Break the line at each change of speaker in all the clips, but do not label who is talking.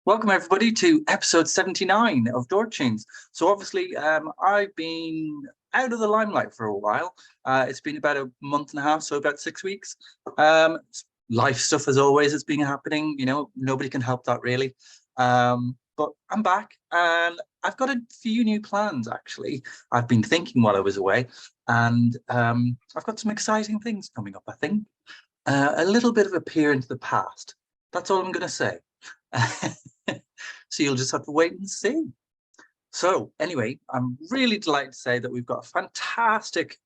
Welcome everybody to episode 79 of Door Tunes. So obviously I've been out of the limelight for a while. It's been about a month and a half, so about 6 weeks. Life stuff as always has been happening, nobody can help that really. But I'm back and I've got a few new plans actually. I've been thinking while I was away and I've got some exciting things coming up, I think. A little bit of a peer into the past. That's all I'm going to say. So you'll just have to wait and see. So anyway, I'm really delighted to say that we've got a fantastic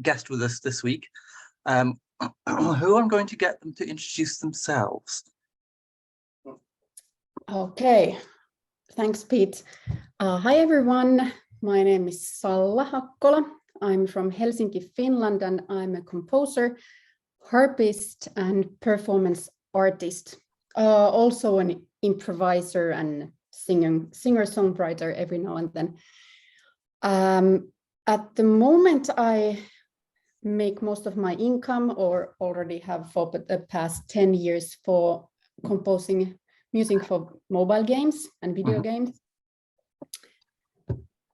guest with us this week, who I'm going to get them to introduce themselves.
Okay, thanks, Pete. Hi, everyone. My name is Salla Hakkola. I'm from Helsinki, Finland, and I'm a composer, harpist, and performance artist. Also an improviser and singer-songwriter every now and then. At the moment, I make most of my income, or already have for the past 10 years, for composing music for mobile games and video games.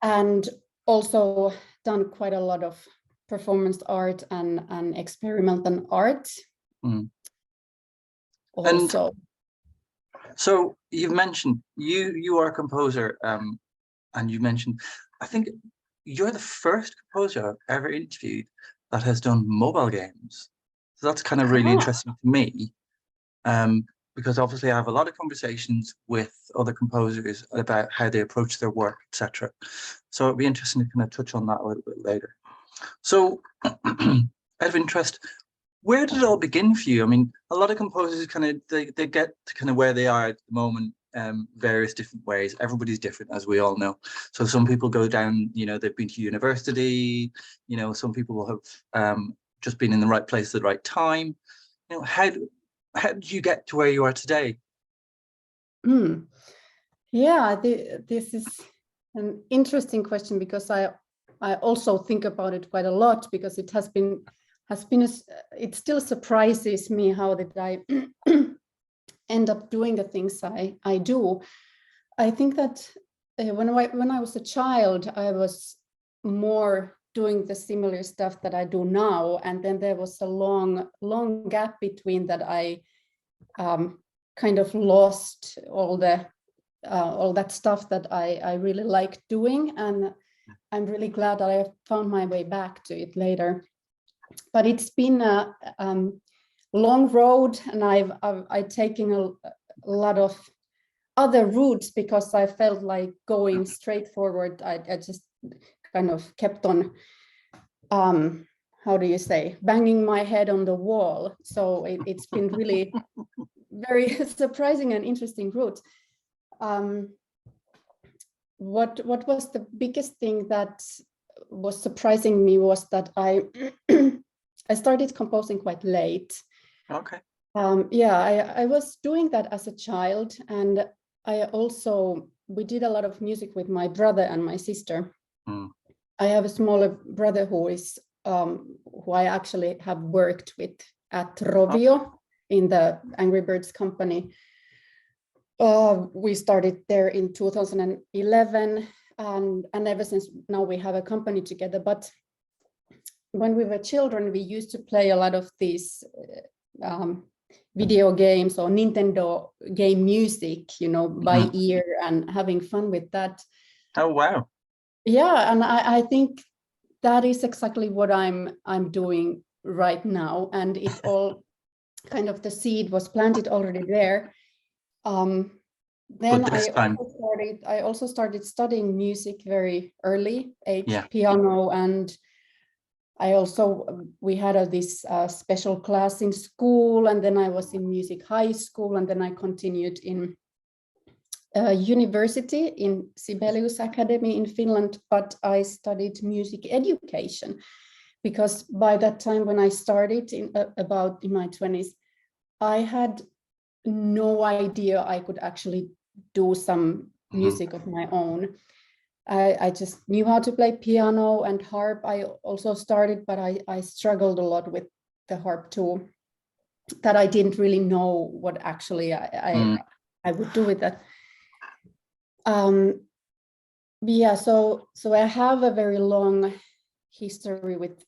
And also done quite a lot of performance art and experimental art. Also.
And so you've mentioned you are a composer, and you mentioned, I think you're the first composer I've ever interviewed that has done mobile games. So that's kind of really interesting to me, because obviously I have a lot of conversations with other composers about how they approach their work, etc. So it'd be interesting to kind of touch on that a little bit later. So out of interest, where did it all begin for you? I mean, a lot of composers kind of they get to kind of where they are at the moment, various different ways. Everybody's different, as we all know. So some people go down, they've been to university. Some people have just been in the right place at the right time. How did you get to where you are today?
Yeah, this is an interesting question, because I also think about it quite a lot, because it has been it still surprises me how did I end up doing the things I do. I think that when I was a child, I was more doing the similar stuff that I do now, and then there was a long gap between that. I kind of lost all that stuff that I really liked doing, and I'm really glad that I found my way back to it later. But it's been a long road, and I've taken a lot of other routes, because I felt like going straight forward. I just kind of kept on, how do you say, banging my head on the wall. So it's been really very surprising and interesting route. What was the biggest thing that was surprising me was that I started composing quite late.
Okay.
I was doing that as a child, and we did a lot of music with my brother and my sister. I have a smaller brother who I actually have worked with at Rovio in the Angry Birds company. We started there in 2011, and ever since now we have a company together. But when we were children, we used to play a lot of these video games or Nintendo game music, by ear, and having fun with that.
Oh, wow.
Yeah, and I think that is exactly what I'm doing right now. And it all kind of, the seed was planted already there. Then I also started studying music very early age, piano, and we had this special class in school, and then I was in music high school, and then I continued in university in Sibelius Academy in Finland, but I studied music education, because by that time when I started in my 20s, I had no idea I could actually do some music of my own. I just knew how to play piano and harp. I also started, but I struggled a lot with the harp too, that I didn't really know what actually I I would do with that. Yeah, so I have a very long history with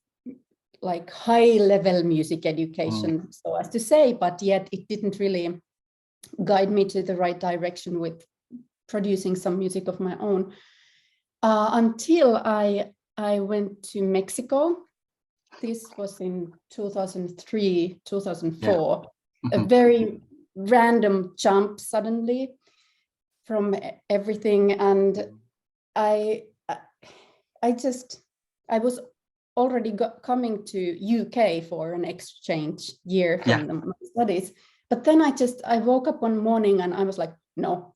like high level music education, so as to say, but yet it didn't really guide me to the right direction with producing some music of my own until I went to Mexico. This was in 2003, 2004, a very random jump suddenly from everything. And I was already coming to UK for an exchange year from my studies. But then I woke up one morning and I was like, no,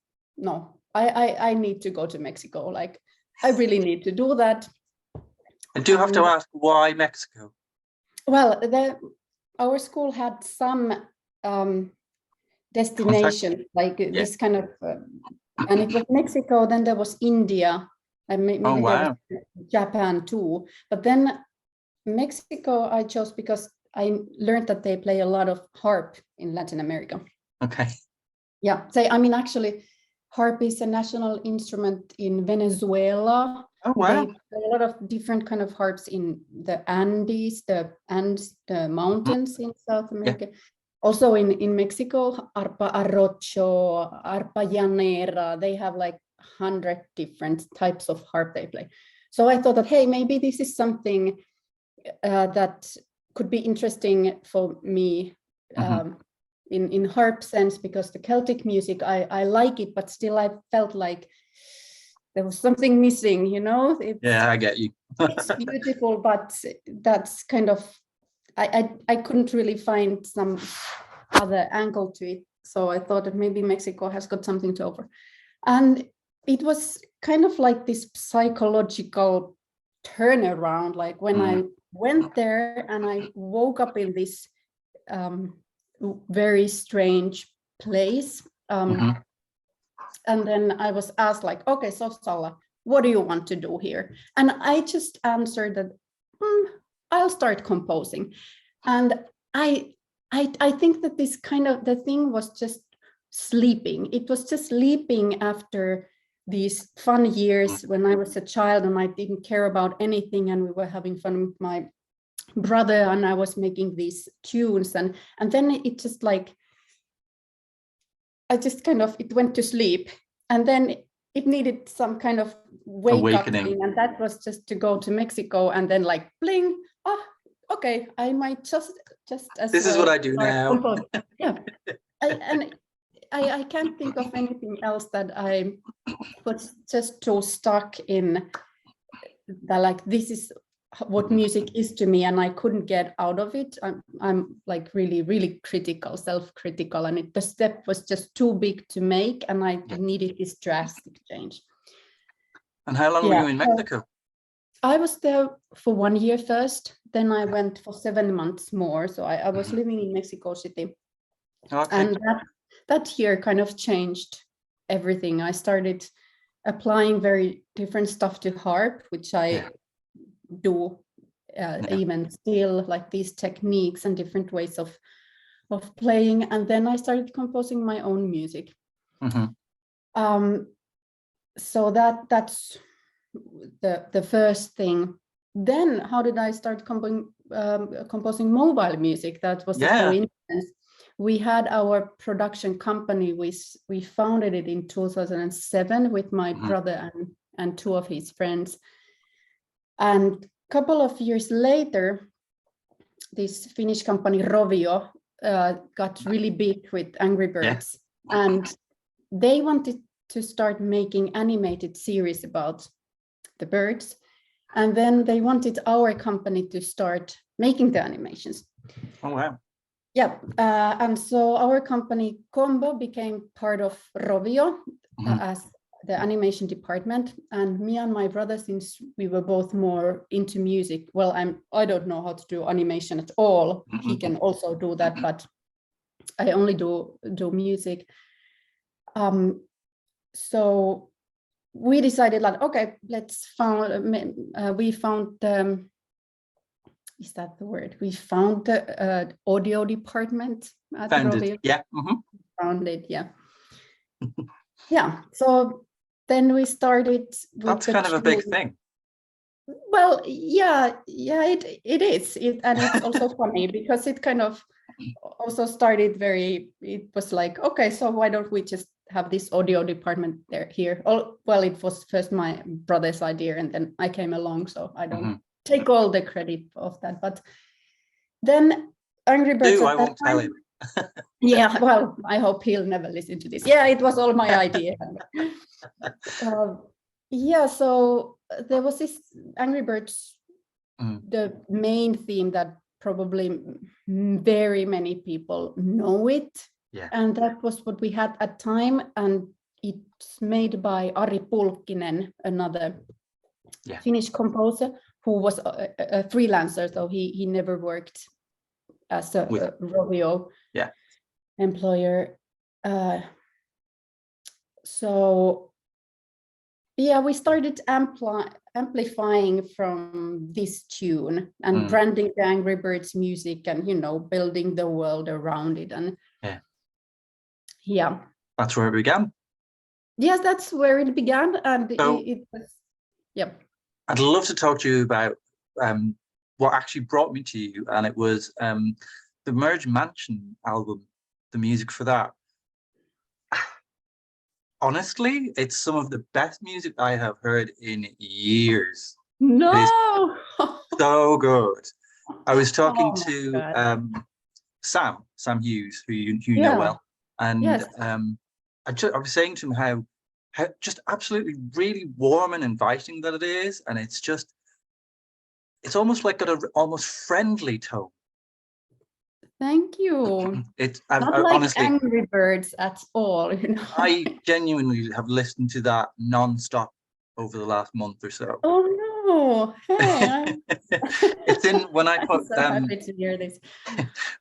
I need to go to Mexico. Like, I really need to do that.
I do have to ask, why Mexico?
Well, our school had some destination, like this kind of, and it was Mexico, then there was India, and maybe there was Japan too. But then Mexico I chose because I learned that they play a lot of harp in Latin America.
Okay.
Yeah, so I mean, actually, harp is a national instrument in Venezuela.
Oh, wow.
They play a lot of different kind of harps in the Andes, the mountains in South America. Also in Mexico, arpa arrocho, arpa llanera, they have like 100 different types of harp they play. So I thought that, hey, maybe this is something that could be interesting for me in harp sense, because the Celtic music, I like it, but still I felt like there was something missing, you know?
I get you.
It's beautiful, but that's kind of, I couldn't really find some other angle to it. So I thought that maybe Mexico has got something to offer. And it was kind of like this psychological turnaround, like when I went there and I woke up in this very strange place. And then I was asked like, okay, so Salla, what do you want to do here? And I just answered that, I'll start composing. And I think that this kind of, the thing was just sleeping. It was just sleeping after these fun years when I was a child and I didn't care about anything, and we were having fun with my brother and I was making these tunes, and then it just like, I just kind of, it went to sleep, and then it needed some kind of awakening, up thing, and that was just to go to Mexico, and then like bling, okay, I might just as
this is what I do now.
Yeah, I can't think of anything else that I was just so stuck in, that like, this is what music is to me, and I couldn't get out of it. I'm like really critical, self-critical, and the step was just too big to make, and I needed this drastic change.
And how long were you in Mexico?
I was there for 1 year first, then I went for 7 months more. So I was living in Mexico City. And that year kind of changed everything. I started applying very different stuff to harp, which I do even still, like these techniques and different ways of playing. And then I started composing my own music. So that's the first thing. Then how did I start composing mobile music? That was a coincidence. We had our production company. We founded it in 2007 with my brother and 2 of his friends. And a couple of years later, this Finnish company Rovio got really big with Angry Birds, and they wanted to start making animated series about the birds. And then they wanted our company to start making the animations.
Oh, wow.
Yeah, and so our company Combo became part of Rovio as the animation department. And me and my brother, since we were both more into music, well, I don't know how to do animation at all. He can also do that, but I only do music. So we decided like, okay, we found is that the word? We found the audio department at Rovio.
Yeah.
Found it, yeah. Yeah, so then we started with
That's kind of a big thing.
Well, yeah, it is. And it's also funny because it kind of also started it was like, okay, so why don't we just have this audio department here? Well, it was first my brother's idea, and then I came along, so I don't take all the credit of that. But then Angry Birds
I
at that
won't tell him.
Yeah, well, I hope he'll never listen to this. Yeah, it was all my idea. Yeah, so there was this Angry Birds, the main theme that probably very many people know it.
Yeah.
And that was what we had at time. And it's made by Ari Pulkkinen, another Finnish composer who was a freelancer. So he never worked as a Rovio employer. So yeah, we started amplifying from this tune and branding the Angry Birds music and, building the world around it. And yeah.
That's where it began.
Yes, that's where it began. And
so,
it was, yeah.
I'd love to talk to you about what actually brought me to you. And it was the Merge Mansion album, the music for that. Honestly, it's some of the best music I have heard in years.
No!
So good. I was talking to Sam Hughes, who you know well, and I was saying to him how just absolutely really warm and inviting that it is, and it's almost like got a almost friendly tone.
Thank you.
It's
not like
honestly
Angry Birds at all.
I genuinely have listened to that non-stop over the last month or so.
Oh no! Hey,
it's in when I put.
I'm so happy to hear this.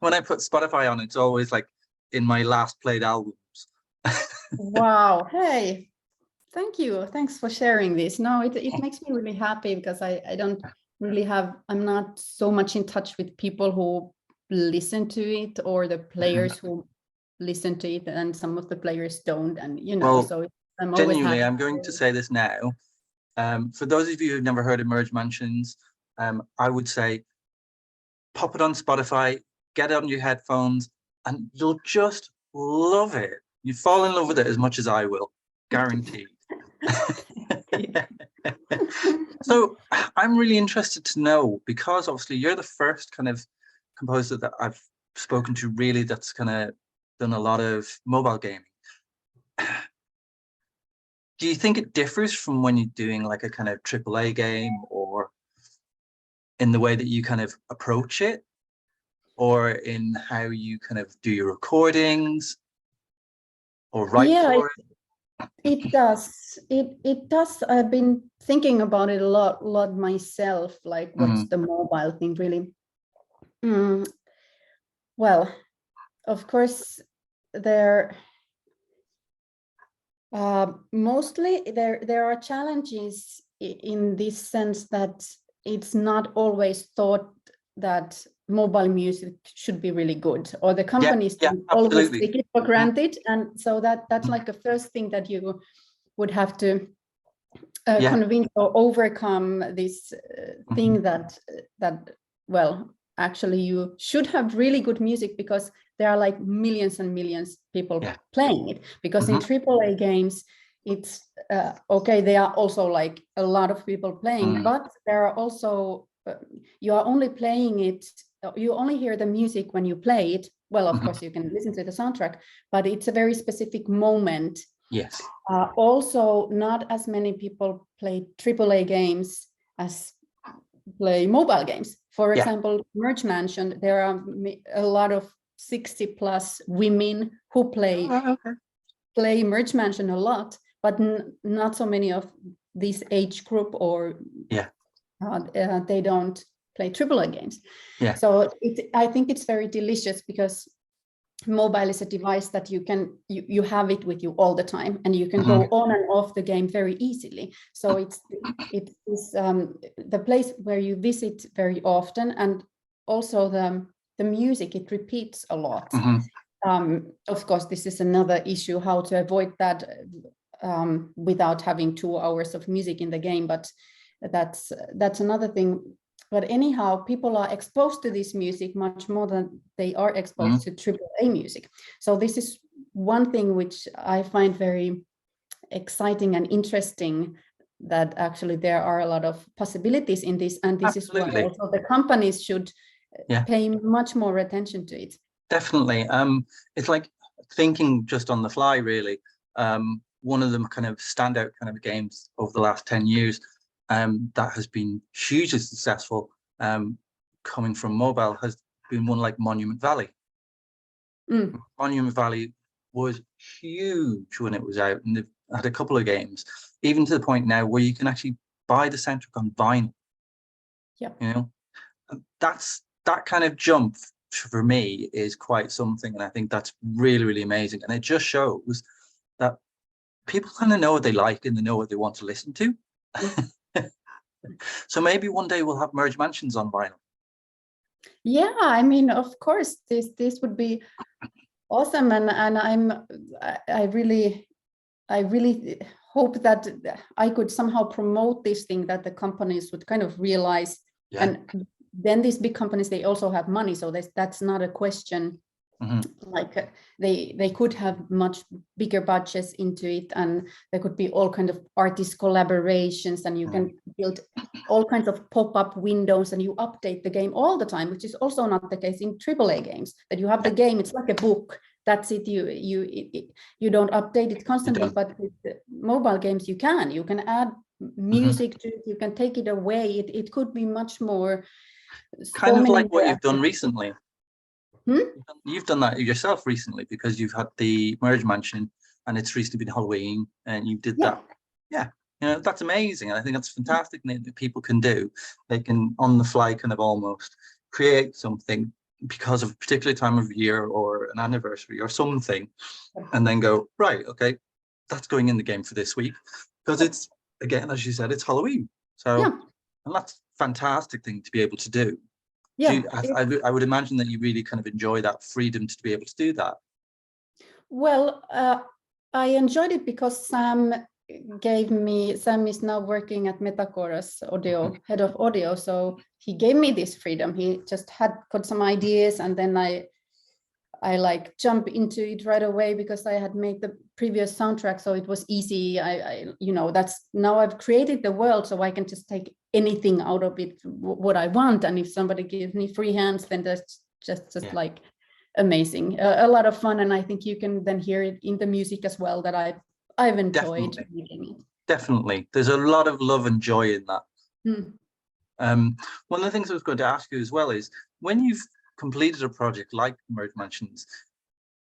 When I put Spotify on, it's always like in my last played albums.
Wow! Hey, thank you. Thanks for sharing this. No, it makes me really happy because I don't really I'm not so much in touch with people who listen to it or the players who listen to it, and some of the players don't, and so I'm always
genuinely
happy.
I'm going to say this now. For those of you who've never heard of Merge Mansions, I would say pop it on Spotify, get it on your headphones, and you'll just love it. You fall in love with it as much as I will, guaranteed. So I'm really interested to know, because obviously you're the first kind of composer that I've spoken to really that's kind of done a lot of mobile gaming. Do you think it differs from when you're doing like a kind of AAA game, or in the way that you kind of approach it, or in how you kind of do your recordings or write for it?
It does. It does. I've been thinking about it a lot myself. Like, what's the mobile thing really? Well, of course, mostly there are challenges in this sense that it's not always thought that mobile music should be really good, or the companies always take it for granted. And so that's like the first thing that you would have to convince or overcome this thing that well, actually you should have really good music, because there are like millions and millions people playing it. Because in AAA games, it's okay, there are also like a lot of people playing, but there are also you are only playing it, you only hear the music when you play it. Well, of course you can listen to the soundtrack, but it's a very specific moment.
Yes.
Also, not as many people play AAA games as play mobile games. For example, Merge Mansion, there are a lot of 60+ women who play Merge Mansion a lot, but not so many of this age group, or they don't play AAA games. So I think it's very delicious, because mobile is a device that you have it with you all the time, and you can go on and off the game very easily. So it's the place where you visit very often, and also the music, it repeats a lot. Of course, this is another issue, how to avoid that without having 2 hours of music in the game, but that's another thing. But anyhow, people are exposed to this music much more than they are exposed to AAA music. So this is one thing which I find very exciting and interesting, that actually there are a lot of possibilities in this, and this
Absolutely.
is why also the companies should pay much more attention to it.
Definitely. It's like thinking just on the fly, really. One of the kind of standout kind of games over the last 10 years that has been hugely successful coming from mobile has been one like Monument Valley. Monument Valley was huge when it was out, and they've had a couple of games, even to the point now where you can actually buy the soundtrack on vinyl.
Yeah.
You know, that kind of jump for me is quite something, and I think that's really, really amazing. And it just shows that people kind of know what they like and they know what they want to listen to. So maybe one day we'll have Merge Mansions on vinyl.
Yeah, I mean, of course, this would be awesome, and I really hope that I could somehow promote this thing, that the companies would kind of realize, and then these big companies, they also have money, so that's not a question. Like they could have much bigger budgets into it, and there could be all kind of artist collaborations, and you can build all kinds of pop-up windows, and you update the game all the time, which is also not the case in AAA games, that you have the game, it's like a book, that's it, you don't update it constantly. But with the mobile games, you can add music to it, you can take it away, it could be much more
kind of like what you've done recently. You've done that yourself recently, because you've had the Merge Mansion and it's recently been Halloween, and you did that. Yeah, you know, that's amazing. And I think that's fantastic that people can do. They can on the fly kind of almost create something because of a particular time of year or an anniversary or something, and then go, right, okay, that's going in the game for this week, because it's, again, as you said, it's Halloween. So and that's a fantastic thing to be able to do.
Yeah,
I would imagine that you really kind of enjoy that freedom to be able to do that.
Well, I enjoyed it because Sam is now working at Metacore as head of audio, so he gave me this freedom. He just got some ideas, and then I like jump into it right away, because I had made the previous soundtrack, so it was easy. I you know, that's, now I've created the world, so I can just take anything out of it what I want, and if somebody gives me free hands, then that's just like amazing, a lot of fun. And I think you can then hear it in the music as well, that I've enjoyed making it.
Definitely, there's a lot of love and joy in that. One of the things I was going to ask you as well is, when you've completed a project like Merge Mansions,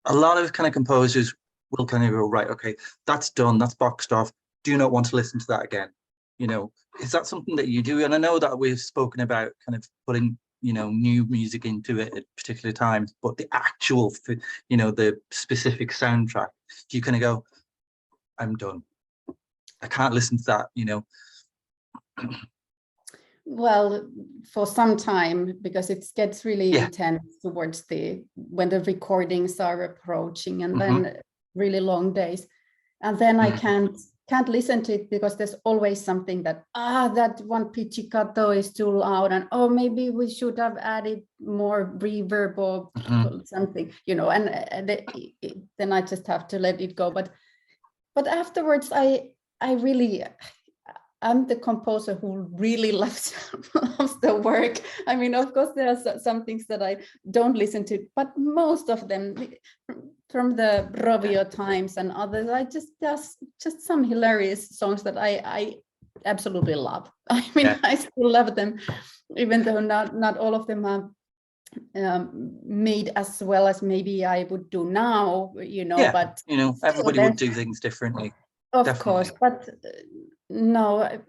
a lot of kind of composers will kind of go, right, okay, that's done, that's boxed off, do not want to listen to that again. You know, is that something that you do? And I know that we've spoken about kind of putting, you know, new music into it at particular times, but the actual, you know, the specific soundtrack, do you kind of go, I'm done, I can't listen to that, you know?
Well, for some time, because it gets really intense towards when the recordings are approaching, and then really long days, and then I can't listen to it, because there's always something that that one pizzicato is too loud, and maybe we should have added more reverb or something, you know, and then I just have to let it go. But afterwards, I'm the composer who really loves the work. I mean, of course, there are some things that I don't listen to, but most of them, from the Rovio times and others, there's just some hilarious songs that I absolutely love. I mean, I still love them, even though not all of them are made as well as maybe I would do now, you know. But
you know, everybody would do things differently.
Of course, but no,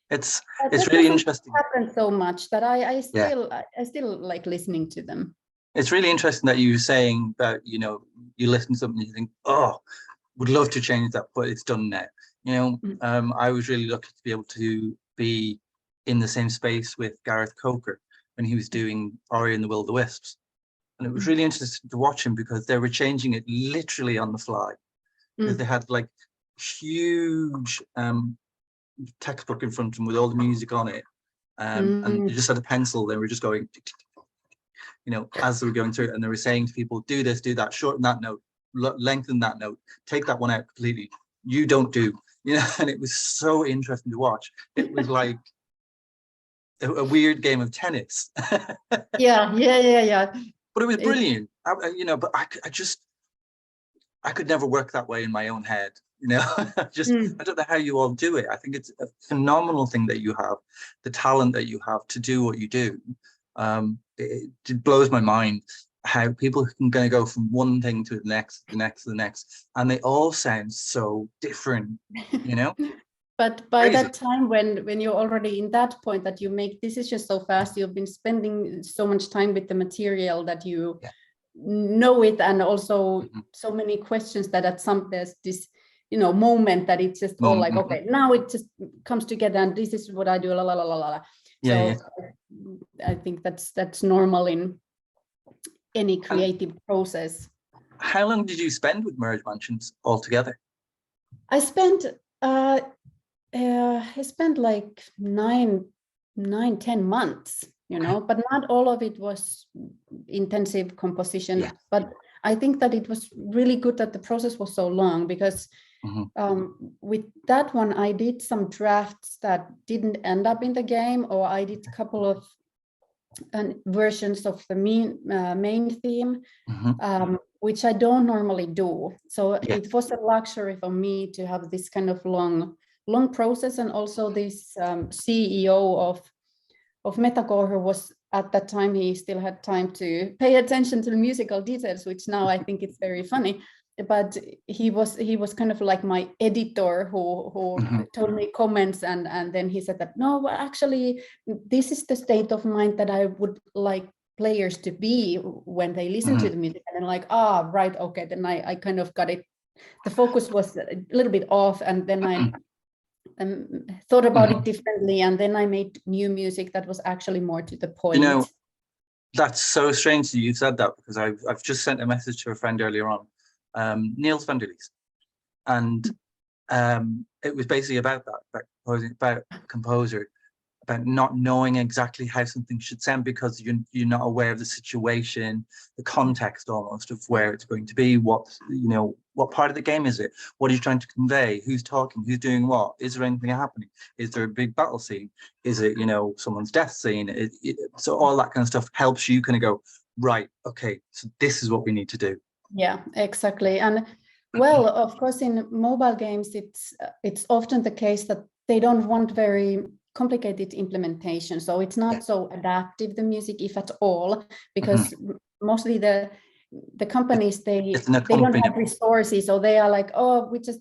it's really interesting.
Happened so much that I still like listening to them.
It's really interesting that you were saying that, you know, you listen to something and you think, would love to change that, but it's done now. You know, I was really lucky to be able to be in the same space with Gareth Coker when he was doing Ori and the Will of the Wisps. And it was really interesting to watch him because they were changing it literally on the fly. Because they had like huge textbook in front of them with all the music on it. And they just had a pencil. They were just going, you know, as they were going through it, and they were saying to people, do this, do that, shorten that note, lengthen that note, take that one out completely. You don't do, you know, and it was so interesting to watch. It was like a weird game of tennis.
Yeah.
But it was brilliant, you know, but I could never work that way in my own head, you know. I don't know how you all do it. I think it's a phenomenal thing that you have, the talent that you have to do what you do. It blows my mind how people can kind of go from one thing to the next, and they all sound so different, you know.
But by
Crazy.
that time, when you're already in that point that you make decisions so fast, you've been spending so much time with the material that you know it, and also so many questions that at some there's this, you know, moment that it's just all like, okay, now it just comes together, and this is what I do, la la la la la. So I think that's normal in any creative process.
How long did you spend with Merge Mansions altogether?
I spent like 9-10 months, you know, but not all of it was intensive composition. But I think that it was really good that the process was so long, because with that one, I did some drafts that didn't end up in the game, or I did a couple of versions of the main theme, which I don't normally do. So it was a luxury for me to have this kind of long process. And also this CEO of Metacore, who was at that time, he still had time to pay attention to the musical details, which now I think it's very funny. But he was kind of like my editor who told me comments, and then he said that, no, well, actually, this is the state of mind that I would like players to be when they listen to the music. And then like, right, okay, then I kind of got it. The focus was a little bit off, and then I thought about it differently, and then I made new music that was actually more to the point.
You know, that's so strange that you said that, because I've just sent a message to a friend earlier on, Niels van der Lees, and it was basically about that, about composer, about not knowing exactly how something should sound, because you're not aware of the situation, the context almost of where it's going to be, what, you know, what part of the game is it, what are you trying to convey, who's talking, who's doing what, is there anything happening, is there a big battle scene, is it, you know, someone's death scene, so all that kind of stuff helps you kind of go, right, okay, so this is what we need to do.
Yeah, exactly. And well, of course, in mobile games, it's often the case that they don't want very complicated implementation. So it's not so adaptive, the music, if at all, because mostly the companies, they don't have resources. So they are like, oh, we just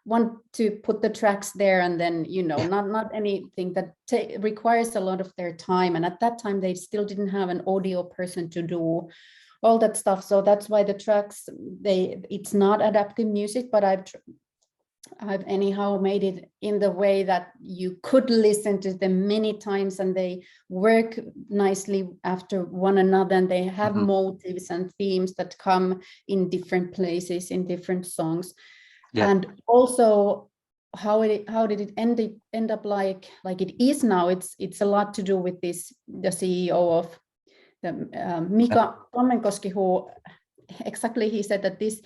want to put the tracks there, and then, you know, not anything that requires a lot of their time. And at that time, they still didn't have an audio person to do all that stuff. So that's why the tracks, it's not adaptive music, but I've anyhow made it in the way that you could listen to them many times, and they work nicely after one another, and they have motives and themes that come in different places, in different songs. And also how did it end up like it is now? It's a lot to do with the CEO of Mika Tommenkoski, who exactly, he said that this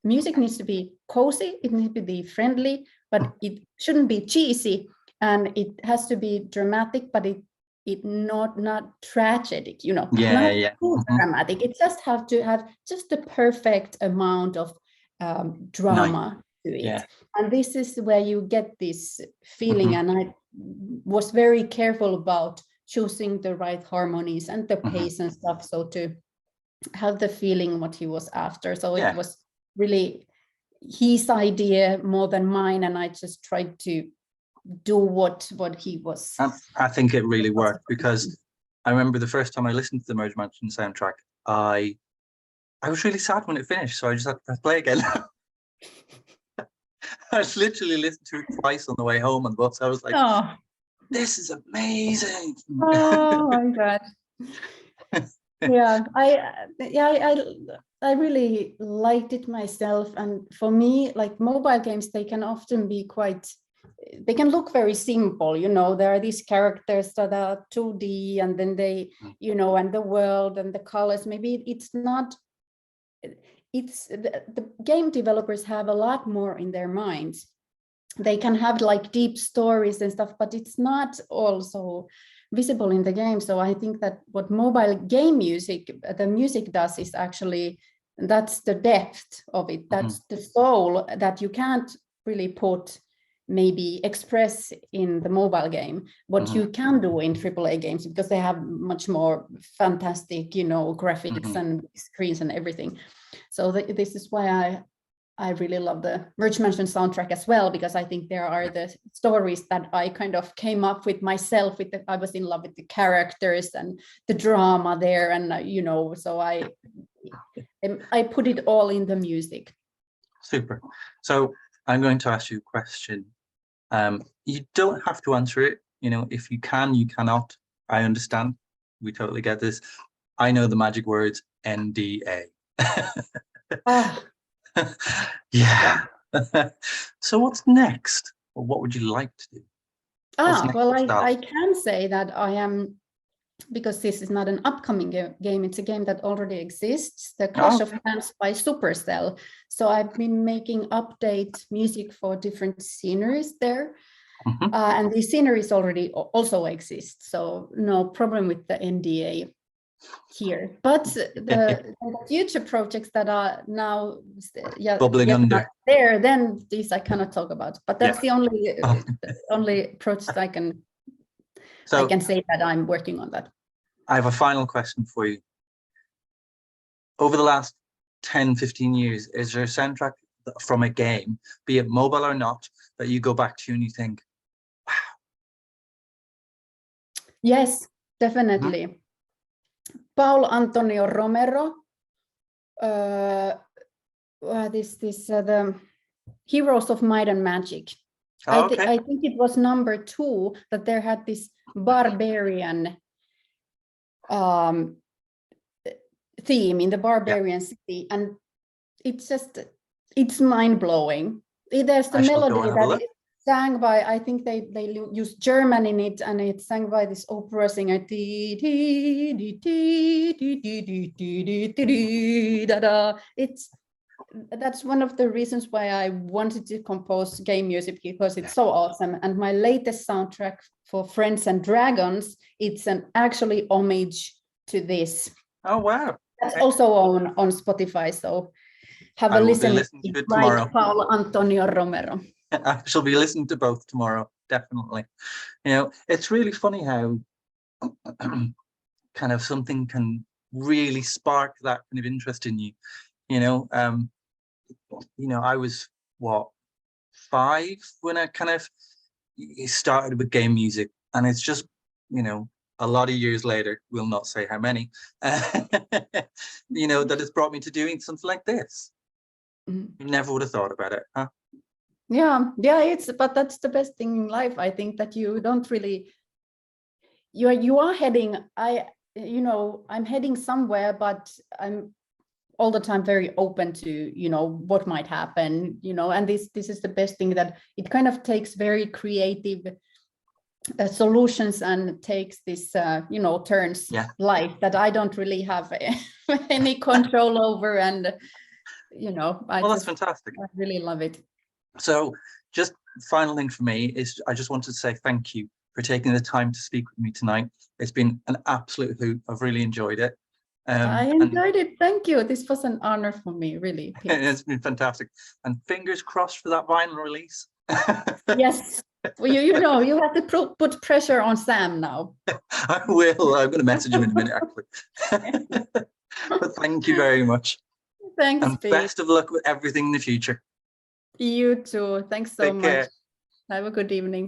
music needs to be cozy, it needs to be friendly, but it shouldn't be cheesy, and it has to be dramatic, but it not tragic, you know, not too dramatic. It just have to have just the perfect amount of drama to it. And this is where you get this feeling, and I was very careful about choosing the right harmonies and the pace and stuff, so to have the feeling what he was after. So it was really his idea more than mine, and I just tried to do what he was.
I think it really worked, because I remember the first time I listened to the Merge Mansion soundtrack, I was really sad when it finished, so I just had to press play again. I literally listened to it twice on the way home on the bus. I was like, this is amazing.
Oh my God. Yeah, I really liked it myself. And for me, like mobile games, they can often be they can look very simple, there are these characters that are 2D, and then they, and the world and the colors, maybe it's not, the game developers have a lot more in their minds. They can have like deep stories and stuff, but it's not also visible in the game. So I think that what mobile game music, the music does is actually, that's the depth of it. That's the soul that you can't really maybe express in the mobile game, what you can do in AAA games, because they have much more fantastic, graphics and screens and everything. So this is why I really love the Merge Mansion soundtrack as well, because I think there are the stories that I kind of came up with myself. I was in love with the characters and the drama there, and so I put it all in the music.
Super. So I'm going to ask you a question. You don't have to answer it. If you can, you cannot. I understand. We totally get this. I know the magic words NDA. Yeah. So what's next? Or what would you like to do?
Well, I can say that I am, because this is not an upcoming game, it's a game that already exists, the Clash of Clans by Supercell. So I've been making update music for different sceneries there. And these sceneries already also exist, so no problem with the NDA here. But the future projects that are now
bubbling under
there, then these I cannot talk about. But that's the only project I can say that I'm working on that.
I have a final question for you. Over the last 10-15 years, is there a soundtrack from a game, be it mobile or not, that you go back to and you think, wow?
Yes, definitely. Paul Antonio Romero, the Heroes of Might and Magic. I think it was number 2 that there had this barbarian theme in the barbarian city, and it's mind-blowing. There's the melody that is sang by, I think they use German in it, and it's sang by this opera singer. That's one of the reasons why I wanted to compose game music, because it's so awesome. And my latest soundtrack for Friends and Dragons, it's an actually homage to this.
Oh wow!
That's also on Spotify, so have a listen
to it tomorrow.
Paul Antonio Romero.
I shall be listening to both tomorrow, definitely. It's really funny how kind of something can really spark that kind of interest in you. I was 5 when I kind of started with game music, and it's just a lot of years later, we'll not say how many, that has brought me to doing something like this. You never would have thought about it, huh?
Yeah, but that's the best thing in life. I think that you don't really, you are heading, I'm heading somewhere, but I'm all the time very open to, what might happen, and this is the best thing, that it kind of takes very creative solutions and takes this, turns life that I don't really have any control over. And,
that's fantastic.
I really love it.
So just final thing for me is I just wanted to say thank you for taking the time to speak with me tonight. It's been an absolute hoot. I've really enjoyed it.
I enjoyed it. Thank you. This was an honor for me, really.
It's been fantastic. And fingers crossed for that vinyl release.
Yes. Well, you have to put pressure on Sam now.
I will. I'm going to message him in a minute, actually. But thank you very much.
Thanks,
and
Pete.
Best of luck with everything in the future.
You too. Thanks so much.
Take care.
Have a good evening.